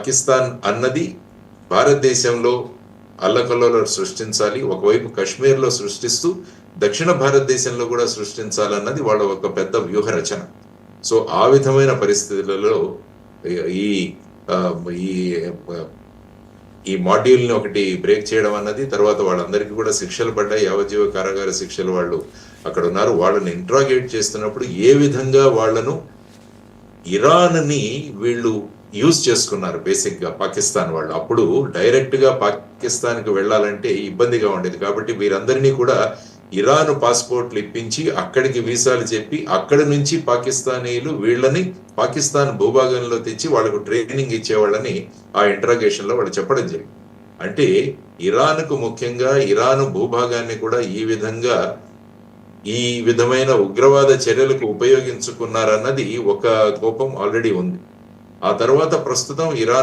పాకిస్తాన్ అన్నది భారతదేశంలో అల్లకల్లోలం సృష్టించాలి, ఒకవైపు కాశ్మీర్లో సృష్టిస్తూ దక్షిణ భారతదేశంలో కూడా సృష్టించాలన్నది వాళ్ళ ఒక పెద్ద వ్యూహ రచన. సో ఆ విధమైన పరిస్థితులలో ఈ ఆ, ఈ ఈ మాడ్యూల్ని ఒకటి బ్రేక్ చేయడం అన్నది, తర్వాత వాళ్ళందరికీ కూడా శిక్షలు పడ్డాయి, యావజ్జీవ కారాగార శిక్షలు. వాళ్ళు అక్కడ ఉన్నారు. వాళ్ళని ఇంట్రాగేట్ చేస్తున్నప్పుడు ఏ విధంగా వాళ్ళను ఇరాన్ని వీళ్ళు యూజ్ చేసుకున్నారు బేసిక్ గా పాకిస్తాన్ వాళ్ళు. అప్పుడు డైరెక్ట్ గా పాకిస్తాన్ కి వెళ్ళాలంటే ఇబ్బందిగా ఉండేది, కాబట్టి వీరందరినీ కూడా ఇరాన్ పాస్పోర్ట్లు ఇప్పించి అక్కడికి వీసాలు చెప్పి అక్కడి నుంచి పాకిస్తానీలు వీళ్ళని పాకిస్తాన్ భూభాగంలో తెచ్చి వాళ్ళకు ట్రైనింగ్ ఇచ్చేవాళ్ళని ఆ ఇంటరాగేషన్ లో వాళ్ళు చెప్పడం జరిగింది. అంటే ఇరాన్కు ముఖ్యంగా ఇరాన్ భూభాగాన్ని కూడా ఈ విధమైన ఉగ్రవాద చర్యలకు ఉపయోగించుకున్నారన్నది ఒక కోపం ఆల్రెడీ ఉంది. ఆ తర్వాత ప్రస్తుతం ఇరాన్